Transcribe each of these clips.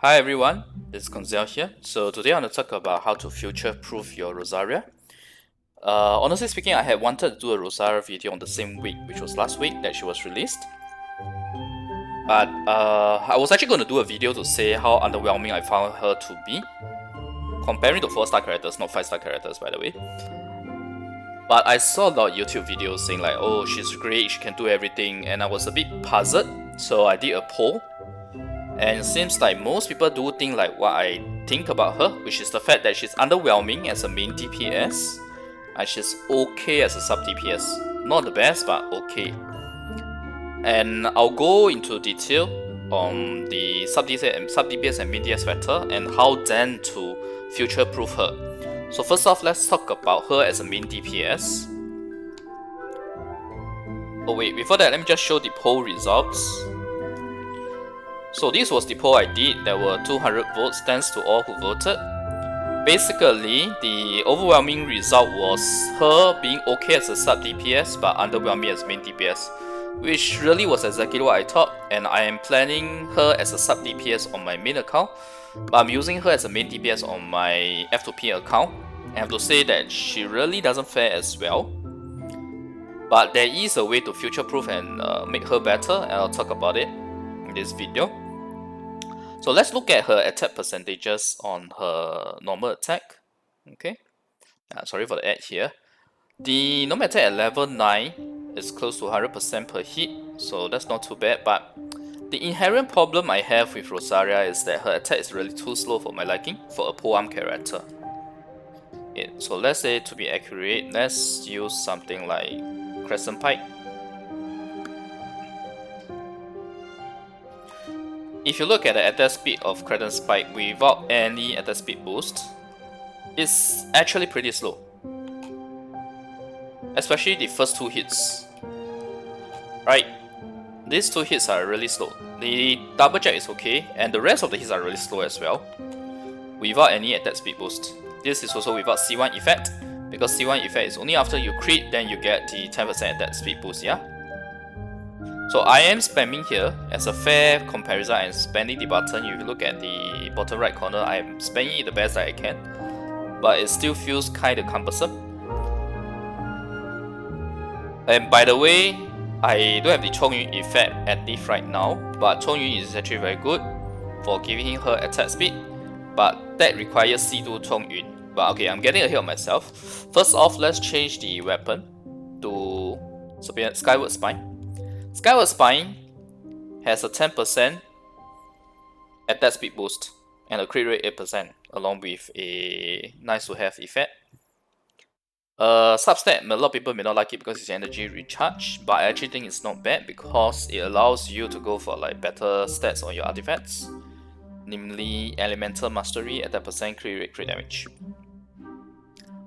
Hi everyone, it's Koinzell here. So today I want to talk about how to future-proof your Rosaria. Honestly speaking, I had wanted to do a Rosaria video on the same week, which was last week that she was released. But I was actually going to do a video to say how underwhelming I found her to be, comparing to 4-star characters, not 5-star characters by the way. But I saw a lot of YouTube videos saying like, oh, she's great, she can do everything, and I was a bit puzzled, so I did a poll. And it seems like most people do think like what I think about her, which is the fact that she's underwhelming as a main DPS, and she's okay as a sub DPS. Not the best, but okay. And I'll go into detail on the sub DPS and main DPS factor and how then to future-proof her. So first off, let's talk about her as a main DPS. Oh wait, before that, let me just show the poll results. So this was the poll I did. There were 200 votes, thanks to all who voted. Basically, the overwhelming result was her being okay as a sub DPS but underwhelming as main DPS, which really was exactly what I thought, and I am planning her as a sub DPS on my main account, but I'm using her as a main DPS on my F2P account. I have to say that she really doesn't fare as well, but there is a way to future-proof and make her better, and I'll talk about it in this video. So let's look at her attack percentages on her normal attack. Okay, sorry for the ad here. The normal attack at level 9 is close to 100% per hit, so that's not too bad. But the inherent problem I have with Rosaria is that her attack is really too slow for my liking for a polearm character. So let's say, to be accurate, let's use something like Crescent Pike. If you look at the attack speed of Crescent Spike without any attack speed boost, it's actually pretty slow. Especially the first 2 hits. Right, these 2 hits are really slow. The double jack is okay, and the rest of the hits are really slow as well, without any attack speed boost. This is also without C1 effect, because C1 effect is only after you crit, then you get the 10% attack speed boost, yeah? So I am spamming here. As a fair comparison, I am spamming the button. If you look at the bottom right corner, I am spamming it the best that I can, but it still feels kinda cumbersome. And by the way, I don't have the Chongyun effect active right now, but Chongyun is actually very good for giving her attack speed, but that requires C2 Chongyun. But okay, I'm getting ahead of myself. First off, let's change the weapon to Skyward Spine. Skyward Spine has a 10% attack speed boost and a crit rate 8%, along with a nice to have effect. Substat, a lot of people may not like it because it's energy recharge, but I actually think it's not bad because it allows you to go for like better stats on your artifacts, namely Elemental Mastery, attack percent, crit rate, crit damage.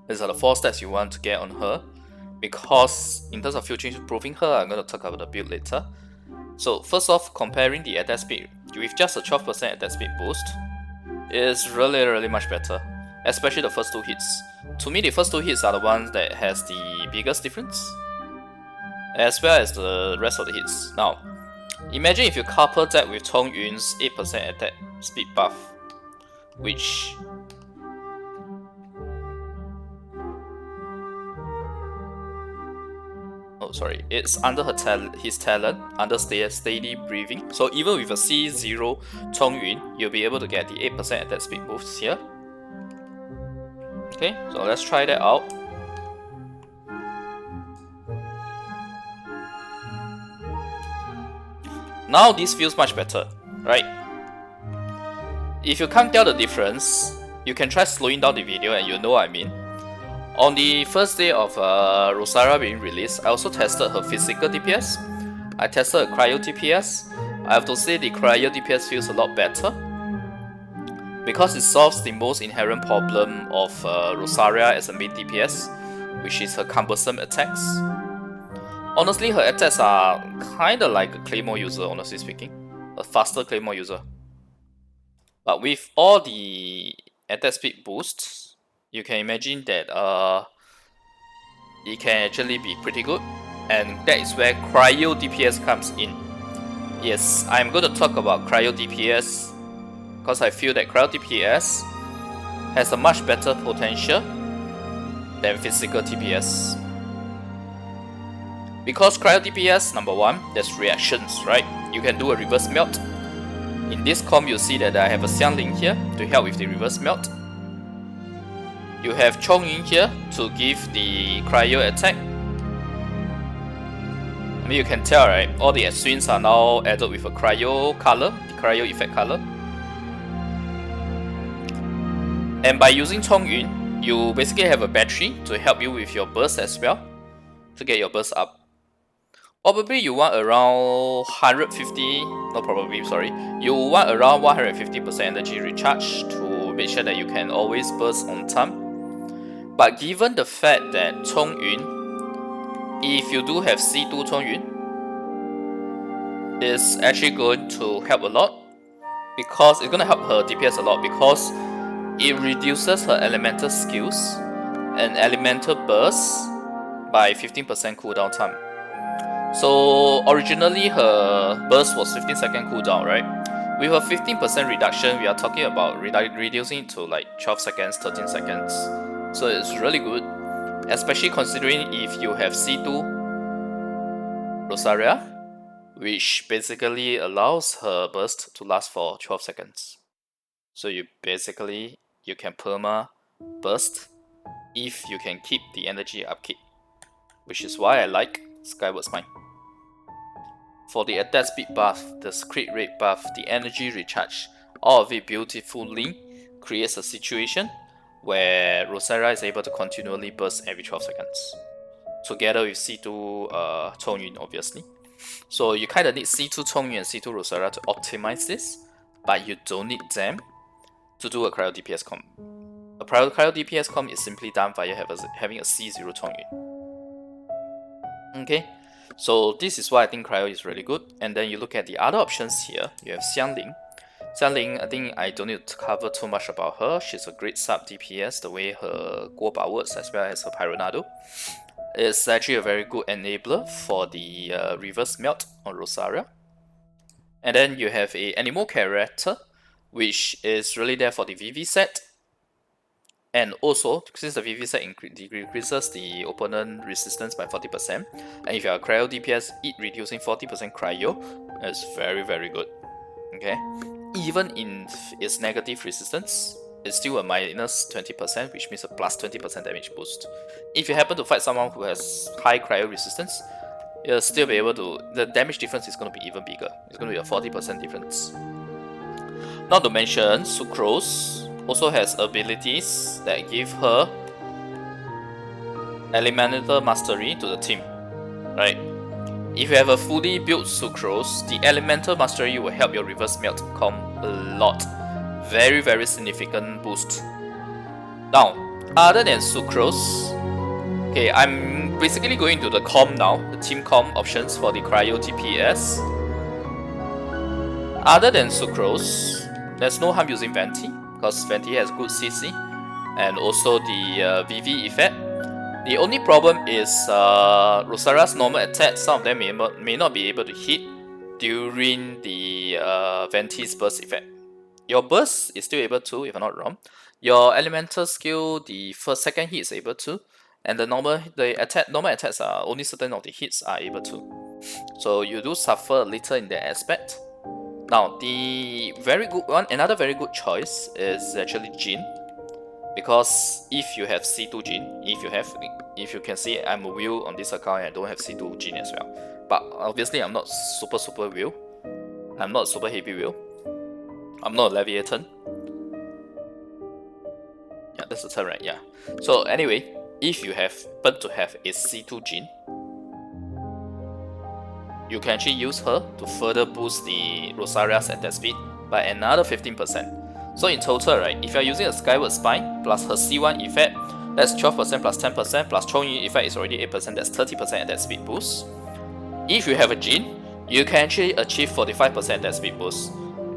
These are the 4 stats you want to get on her. Because in terms of future-proofing her, I'm going to talk about the build later. So first off, comparing the attack speed with just a 12% attack speed boost is really much better, especially the first 2 hits. To me, the first 2 hits are the ones that has the biggest difference, as well as the rest of the hits. Now, imagine if you couple that with Chongyun's 8% attack speed buff, which it's under his talent, under steady breathing. So even with a C0 Chongyun, you'll be able to get the 8% attack speed boost here. Okay, so let's try that out. Now this feels much better, right? If you can't tell the difference, you can try slowing down the video and you'll know what I mean. On the first day of Rosaria being released, I also tested her Physical DPS. I tested her Cryo DPS. I have to say the Cryo DPS feels a lot better, because it solves the most inherent problem of Rosaria as a main DPS, which is her cumbersome attacks. Honestly, her attacks are kinda like a Claymore user, honestly speaking. A faster Claymore user. But with all the attack speed boosts, you can imagine that it can actually be pretty good, and that is where Cryo DPS comes in. Yes, I'm going to talk about Cryo DPS because I feel that Cryo DPS has a much better potential than Physical DPS. Because Cryo DPS, number one, there's reactions, right? You can do a reverse melt. In this comp, you see that I have a Xiangling here to help with the reverse melt. You have Chongyun here to give the cryo attack. I mean, you can tell, right? All the swings are now added with a cryo color, the cryo effect color. And by using Chongyun, you basically have a battery to help you with your burst as well, to get your burst up. Probably you want around 150, no probably, sorry. You want around 150% energy recharge to make sure that you can always burst on time. But given the fact that Chongyun, if you do have C2 Chongyun, is actually going to help a lot, because it's going to help her DPS a lot, because it reduces her elemental skills and elemental burst by 15% cooldown time. So originally her burst was 15-second cooldown, right? With a 15% reduction, we are talking about reducing it to like 12 seconds, 13 seconds. So it's really good, especially considering if you have C2 Rosaria, which basically allows her burst to last for 12 seconds. So you can perma burst if you can keep the energy upkeep, which is why I like Skyward Spine. For the attack speed buff, the crit rate buff, the energy recharge, all of it beautifully creates a situation where Rosaria is able to continually burst every 12 seconds, together with C2 Chongyun, obviously. So you kind of need C2 Chongyun and C2 Rosaria to optimize this, but you don't need them to do a Cryo DPS comp. A Cryo DPS comp is simply done via having a C0 Chongyun. Okay, so this is why I think Cryo is really good. And then you look at the other options here, you have Xiangling. Xiangling, I think I don't need to cover too much about her. She's a great sub DPS, the way her Guoba works as well as her Pyronado. It's actually a very good enabler for the reverse melt on Rosaria. And then you have a animal character, which is really there for the VV set. And also, since the VV set decreases the opponent resistance by 40%, and if you are Cryo DPS, it reducing 40% cryo, is very, very good. Okay? Even in its negative resistance, it's still a minus 20%, which means a plus 20% damage boost. If you happen to fight someone who has high cryo resistance, you'll still be able to, the damage difference is going to be even bigger. It's going to be a 40% difference. Not to mention, Sucrose also has abilities that give her Elemental Mastery to the team, right? If you have a fully built Sucrose, the Elemental Mastery will help your reverse melt comp a lot. Very, very significant boost. Now, other than Sucrose, okay, I'm basically going to the comp now, the team comp options for the Cryo DPS. Other than Sucrose, there's no harm using Venti, because Venti has good CC and also the VV effect. The only problem is Rosaria's normal attack, some of them may not be able to hit during the Venti's burst effect. Your burst is still able to, if I'm not wrong. Your elemental skill, the second hit is able to, and the normal attacks are only certain of the hits are able to. So you do suffer a little in that aspect. Now, the very good one, another very good choice is actually Jin, because if you have C2 Jin, if you can see, I'm a Will on this account and I don't have C2 Jin as well. But obviously, I'm not super Will. I'm not super heavy Will. I'm not a Leviathan. Yeah, that's the term, right? Yeah. So anyway, if you happen to have a C2 Jin, you can actually use her to further boost the Rosaria's attack speed by another 15%. So in total, right, if you're using a Skyward Spine plus her C1 effect, that's 12% plus 10%, plus Chongyun effect is already 8%, that's 30% attack speed boost. If you have a Jin, you can actually achieve 45% attack speed boost.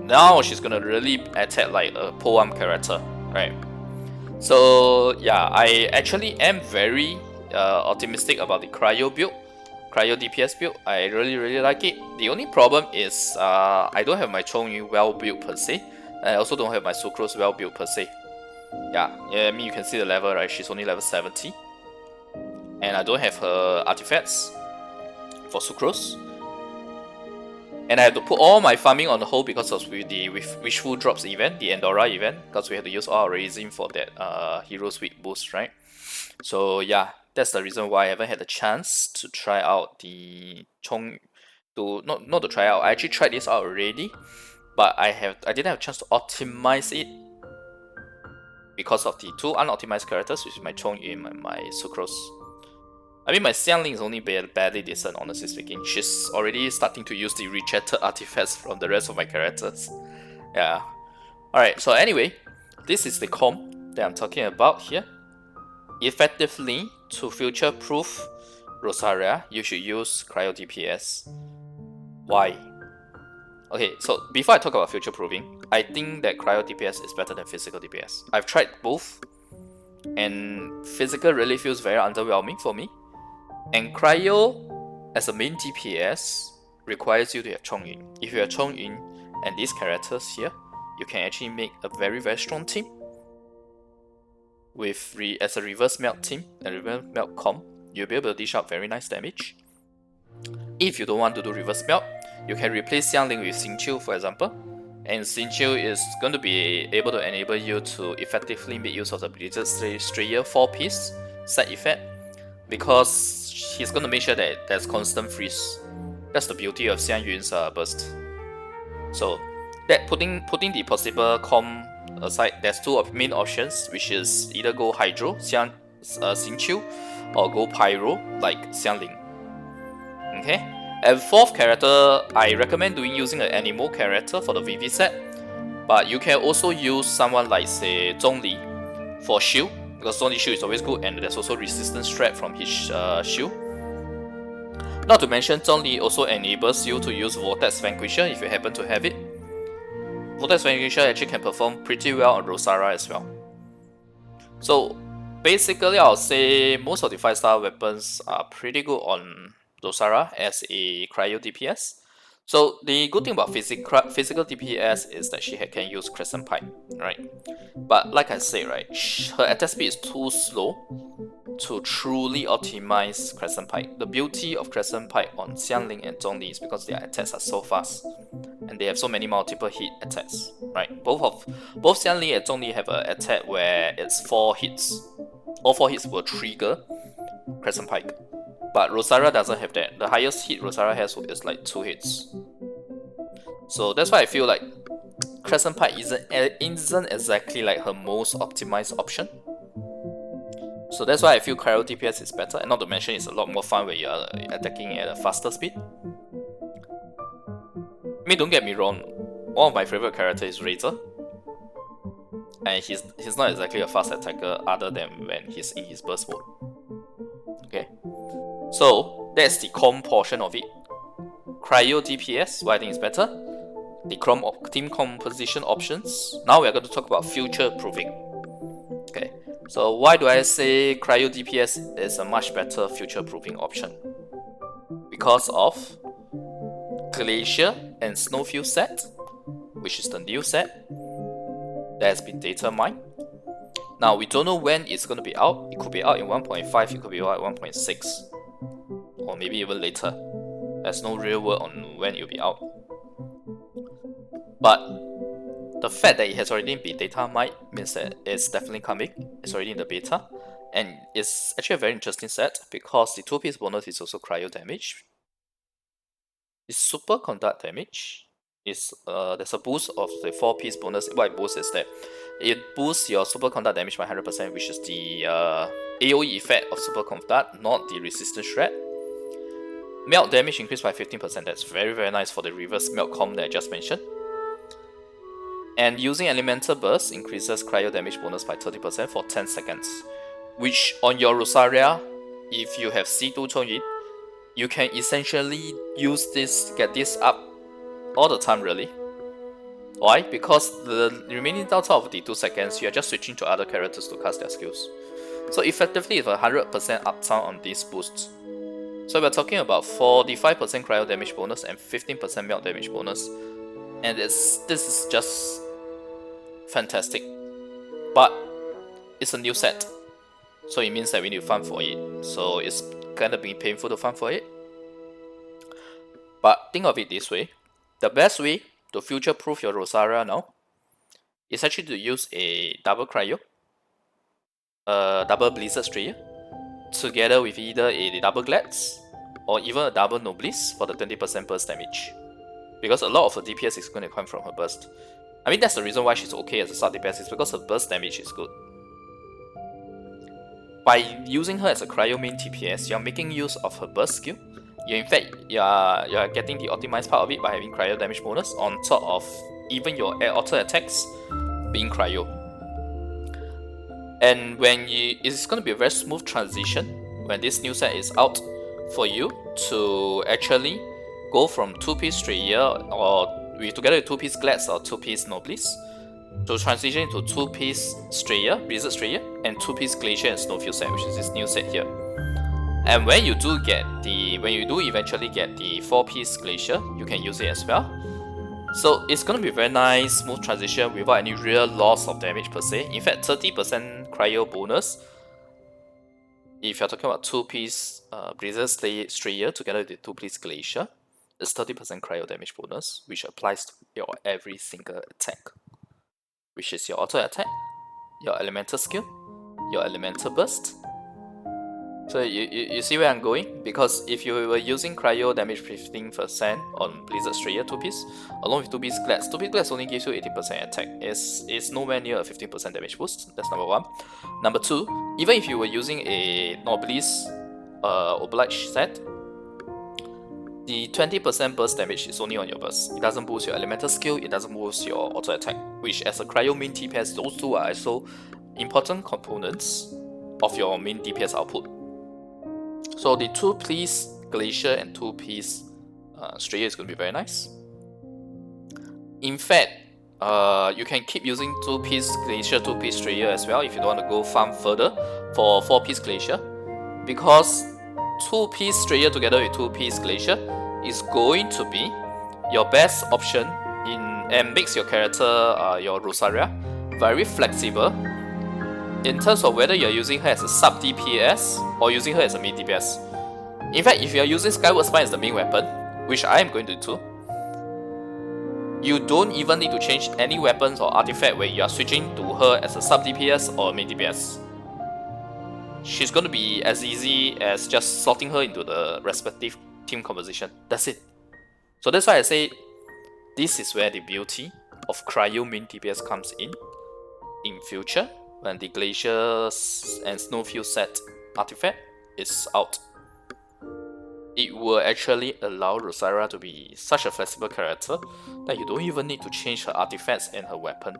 Now she's gonna really attack like a Poem character, right? So yeah, I actually am very optimistic about the Cryo build. Cryo DPS build, I really like it. The only problem is I don't have my Chongyun well built per se, I also don't have my Sucrose well built per se. Yeah, I mean you can see the level, right? She's only level 70. And I don't have her artifacts for Sucrose. And I have to put all my farming on hold because of the Wishful Drops event, the Endora event, because we had to use all our resin for that Hero's Week boost, right? So yeah, that's the reason why I haven't had the chance to try out the Chong. Not to try out. I actually tried this out already, but I didn't have a chance to optimize it because of the two unoptimized characters, which is my Chong and my Sucrose. I mean, my Xiangling is only barely decent, honestly speaking. She's already starting to use the rejected artifacts from the rest of my characters. Yeah. Alright, so anyway, this is the comp that I'm talking about here. Effectively, to future-proof Rosaria, you should use Cryo DPS. Why? Okay, so before I talk about future-proofing, I think that Cryo DPS is better than Physical DPS. I've tried both, and Physical really feels very underwhelming for me. And Cryo, as a main DPS, requires you to have Chongyun. If you have Chongyun and these characters here, you can actually make a very strong team. With as a reverse melt team, a reverse melt comp, you'll be able to dish out very nice damage. If you don't want to do reverse melt, you can replace Xiangling with Xingqiu, for example. And Xingqiu is going to be able to enable you to effectively make use of the Blizzard Strayer 4-piece set effect, because he's going to make sure that there's constant freeze. That's the beauty of Xiangyun's burst. So, that putting the possible comp aside, there's two main options, which is either go Hydro, Xingqiu, or go Pyro, like Xiangling. Okay? And fourth character, I recommend using an Animal character for the VV set, but you can also use someone like, say, Zhongli for shield, because Zhongli shield is always good, and there's also resistance strat from his shield. Not to mention, Zhongli also enables you to use Vortex Vanquisher if you happen to have it. Vortex Vanquisher actually can perform pretty well on Rosaria as well. So basically, I'll say most of the 5-star weapons are pretty good on Rosaria as a Cryo DPS. So the good thing about Physical DPS is that she can use Crescent Pipe, right? But like I say, right, her attack speed is too slow to truly optimize Crescent Pipe. The beauty of Crescent Pipe on Xiangling and Zhongli is because their attacks are so fast, and they have so many multiple hit attacks, right? Both Xiangling and Zhongli have an attack where it's 4 hits. All 4 hits will trigger Crescent Pipe. But Rosaria doesn't have that. The highest hit Rosaria has is like 2 hits. So that's why I feel like Crescent Pipe isn't exactly like her most optimized option. So that's why I feel Cryo DPS is better, and not to mention it's a lot more fun when you are attacking at a faster speed. I mean, don't get me wrong, one of my favorite characters is Razor, and he's not exactly a fast attacker other than when he's in his burst mode. Okay, so that's the comp portion of it. Cryo DPS, what I think is better. The team composition options. Now we are going to talk about future proofing. Okay, so why do I say Cryo DPS is a much better future proofing option? Because of Glacier and Snowfield set, which is the new set that has been data mined. Now we don't know when it's going to be out. It could be out in 1.5, it could be out at 1.6, or maybe even later. There's no real word on when it'll be out. But the fact that it has already been data mined means that it's definitely coming. It's already in the beta, and it's actually a very interesting set because the 2-piece bonus is also cryo damage. It's super conduct damage. There's a boost of the 4-piece bonus. What it boosts is that it boosts your super conduct damage by 100%, which is the AoE effect of super conduct, not the resistance shred. Melt damage increased by 15%. That's very nice for the reverse melt comp that I just mentioned. And using Elemental Burst increases cryo damage bonus by 30% for 10 seconds. Which on your Rosaria, if you have C2 Chongyun, you can essentially get this up all the time really. Why? Because the remaining downtime of the 2 seconds, you are just switching to other characters to cast their skills. So effectively it's a 100% uptime on these boosts. So we're talking about 45% cryo damage bonus and 15% melt damage bonus. And this is just fantastic. But it's a new set, so it means that we need to farm for it. So it's kind of being painful to farm for it. But think of it this way: the best way to future-proof your Rosaria now is actually to use a double Cryo, double Blizzard Strayer, together with either a double Glads or even a double Nobliss for the 20% burst damage. Because a lot of her DPS is going to come from her burst. I mean, that's the reason why she's okay as a sub DPS, is because her burst damage is good. By using her as a Cryo main DPS, you're making use of her burst skill. In fact, you're getting the optimized part of it by having Cryo damage bonus on top of even your auto attacks being Cryo. And it's going to be a very smooth transition when this new set is out for you to actually go from 2-piece Strayer or together with 2-piece Glads or 2-piece Nobliss to transition into 2-piece Strayer, Blizzard Strayer, and 2-piece Glacier and Snowfield set, which is this new set here. And when you do eventually get the 4-piece Glacier, you can use it as well. So it's going to be a very nice, smooth transition without any real loss of damage per se. In fact, 30% Cryo bonus. If you're talking about 2-piece Blizzard Strayer together with the 2-piece Glacier, it's 30% Cryo damage bonus, which applies to your every single attack, which is your auto attack, your elemental skill, your elemental burst. So you see where I'm going? Because if you were using Cryo damage 15% on Blizzard Strayer 2-piece, along with 2-piece Glads, 2-piece Glads only gives you 80% attack. It's nowhere near a 15% damage boost. That's number one. Number two, even if you were using a Nobliss Oblige set, the 20% burst damage is only on your burst. It doesn't boost your elemental skill, it doesn't boost your auto attack, which as a Cryo main DPS, those two are also important components of your main DPS output. So the 2-piece Glacier and 2-piece Strayer is going to be very nice. In fact, you can keep using 2-piece Glacier, 2-piece Strayer as well if you don't want to go farm further for 4-piece Glacier, because 2-piece Strayer together with 2-piece Glacier is going to be your best option and makes your character, your Rosaria, very flexible in terms of whether you're using her as a sub DPS or using her as a main DPS. In fact, if you're using Skyward Spine as the main weapon, which I am going to do, you don't even need to change any weapons or artifact when you are switching to her as a sub DPS or a main DPS. She's going to be as easy as just slotting her into the respective team composition. That's it. So that's why I say this is where the beauty of Cryo main DPS comes in future, when the Glacier and Snowfield set artifact is out. It will actually allow Rosaria to be such a flexible character that you don't even need to change her artifacts and her weapon.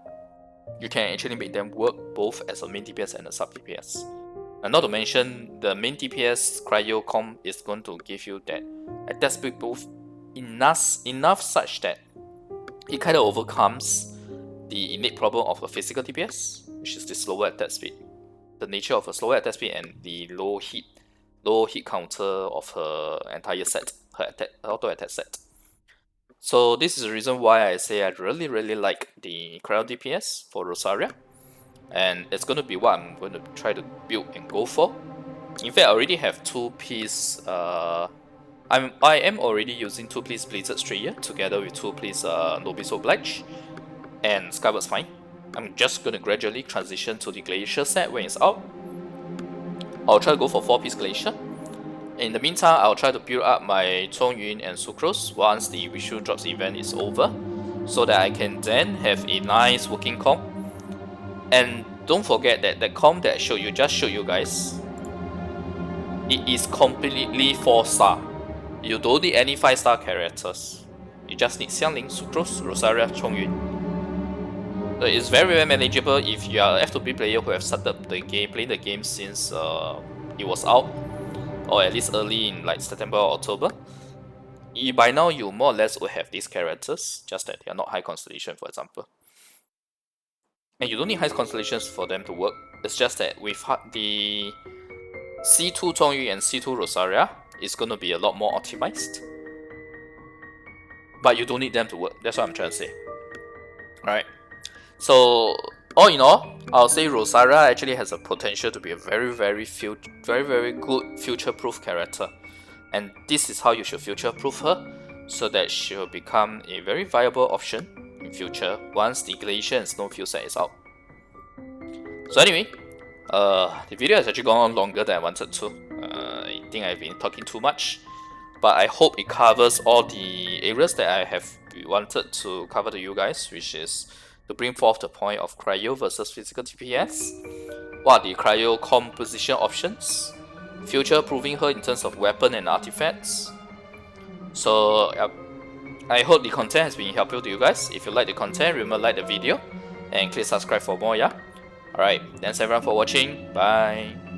You can actually make them work both as a main DPS and a sub DPS. And not to mention, the main DPS Cryo comp is going to give you that attack speed boost enough such that it kind of overcomes the innate problem of a physical DPS, which is the slower attack speed. The nature of a slower attack speed and the low hit counter of her entire set, her auto attack set. So this is the reason why I say I really like the Cryo DPS for Rosaria. And it's going to be what I'm going to try to build and go for. In fact, I already have 2-piece. I am already using 2-piece Blizzard Strayer together with 2-piece Nobliss Oblige and Skyward Spine. I'm just going to gradually transition to the Glacier set when it's out. I'll try to go for 4-piece Glacier. In the meantime, I'll try to build up my Chongyun and Sucrose once the Visual Drops event is over, so that I can then have a nice working comp. And don't forget that the comp that I just showed you guys, it is completely 4-star. You don't need any 5-star characters. You just need Xiangling, Sucrose, Rosaria, Chongyun. So it's very manageable if you are an F2B player who have started playing the game since it was out, or at least early in like September or October. By now you more or less will have these characters, just that they are not high constellation, for example. And you don't need high constellations for them to work. It's just that with the C2 Chongyu and C2 Rosaria, it's going to be a lot more optimized. But you don't need them to work. That's what I'm trying to say. Alright. So all in all, I'll say Rosaria actually has a potential to be a very good future-proof character, and this is how you should future-proof her, so that she will become a very viable option in future once the Glacier and Snowfield set is out. So anyway, the video has actually gone on longer than I wanted to. I think I've been talking too much, but I hope it covers all the areas that I have wanted to cover to you guys, which is to bring forth the point of Cryo versus Physical DPS, what are the Cryo composition options, future proving her in terms of weapon and artifacts. So I hope the content has been helpful to you guys. If you like the content, remember like the video and click subscribe for more, yeah? Alright, thanks everyone for watching, bye!